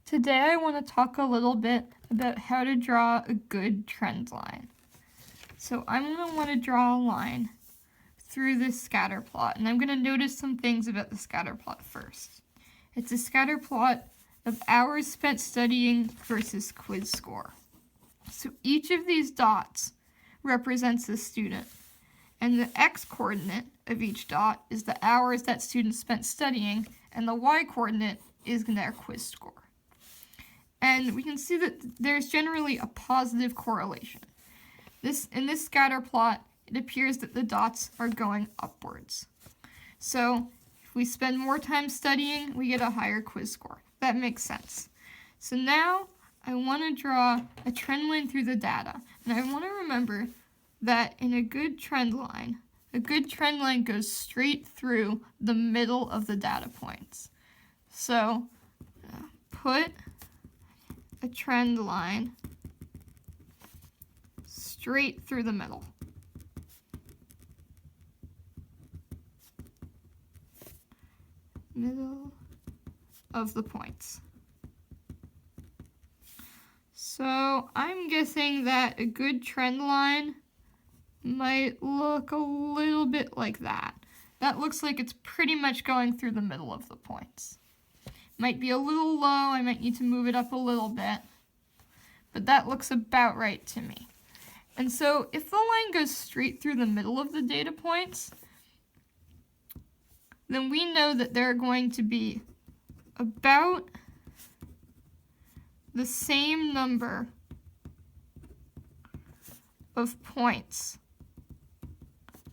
Today I want to talk a little bit about how to draw a good trend line. So I'm going to want to draw a line through this scatter plot, and I'm going to notice some things about the scatter plot first. It's a scatter plot of hours spent studying versus quiz score. So each of these dots represents a student, and the x-coordinate of each dot is the hours that student spent studying, and the y-coordinate is their quiz score. And we can see that there's generally a positive correlation. In this scatter plot, it appears that the dots are going upwards. So if we spend more time studying, we get a higher quiz score. That makes sense. So now I want to draw a trend line through the data. And I want to remember that in a good trend line goes straight through the middle of the data points. So put a trend line straight through the middle. Middle of the points. So I'm guessing that a good trend line might look a little bit like that. That looks like it's pretty much going through the middle of the points. Might be a little low, I might need to move it up a little bit, but that looks about right to me. And so if the line goes straight through the middle of the data points, then we know that there are going to be about the same number of points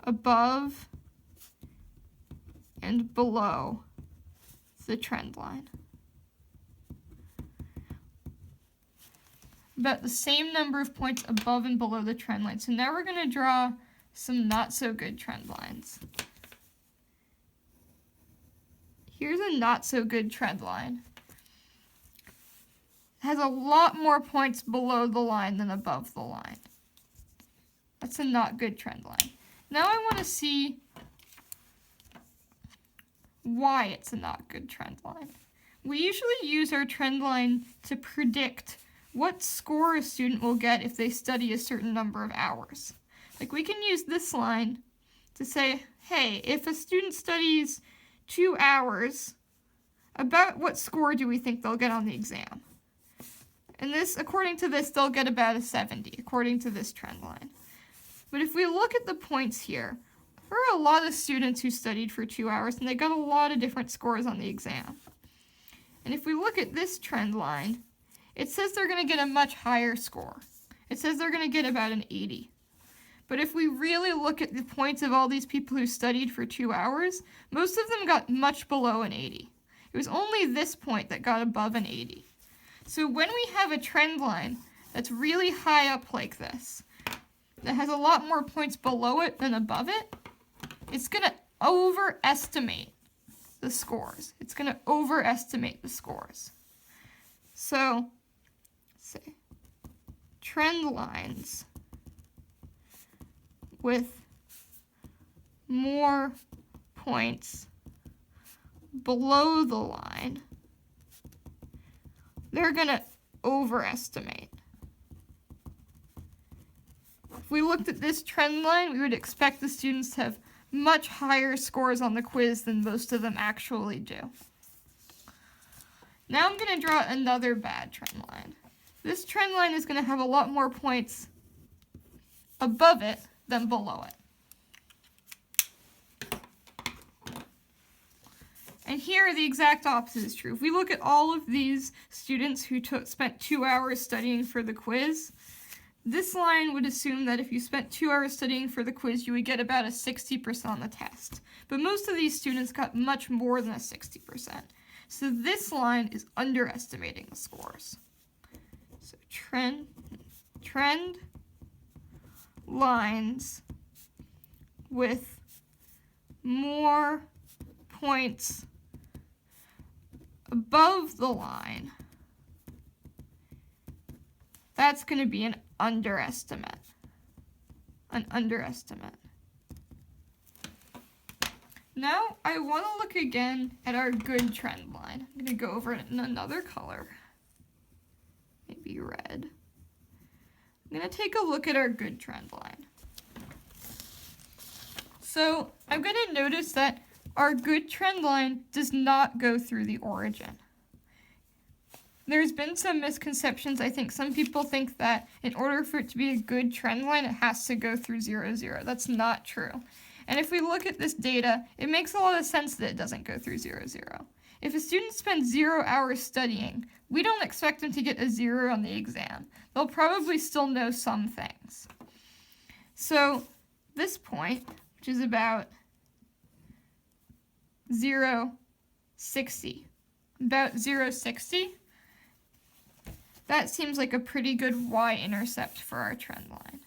above and below the trend line. About the same number of points above and below the trend line. So now we're going to draw some not so good trend lines. Here's a not so good trend line. It has a lot more points below the line than above the line. That's a not good trend line. Now I want to see why it's a not good trend line. We usually use our trend line to predict what score a student will get if they study a certain number of hours. Like we can use this line to say, hey, if a student studies 2 hours, about what score do we think they'll get on the exam? And this, according to this, they'll get about a 70, according to this trend line. But if we look at the points here, there are a lot of students who studied for 2 hours, and they got a lot of different scores on the exam. And if we look at this trend line, it says they're going to get a much higher score. It says they're going to get about an 80. But if we really look at the points of all these people who studied for 2 hours, most of them got much below an 80. It was only this point that got above an 80. So when we have a trend line that's really high up like this, that has a lot more points below it than above it, it's going to overestimate the scores. It's going to overestimate the scores. So, say, trend lines with more points below the line, they're going to overestimate. If we looked at this trend line, we would expect the students to have much higher scores on the quiz than most of them actually do. Now I'm going to draw another bad trend line. This trend line is going to have a lot more points above it than below it. And here the exact opposite is true. If we look at all of these students who spent 2 hours studying for the quiz, this line would assume that if you spent 2 hours studying for the quiz, you would get about a 60% on the test. But most of these students got much more than a 60%. So this line is underestimating the scores. So trend lines with more points above the line, that's going to be an underestimate. Now I want to look again at our good trend line. I'm going to go over it in another color. be red. I'm going to take a look at our good trend line. So I'm going to notice that our good trend line does not go through the origin. There's been some misconceptions. I think some people think that in order for it to be a good trend line, it has to go through 0, 0. That's not true. And if we look at this data, it makes a lot of sense that it doesn't go through 0, 0. If a student spends 0 hours studying, we don't expect them to get a 0 on the exam. They'll probably still know some things. So this point, which is about 0.60, about 0.60, that seems like a pretty good y-intercept for our trend line.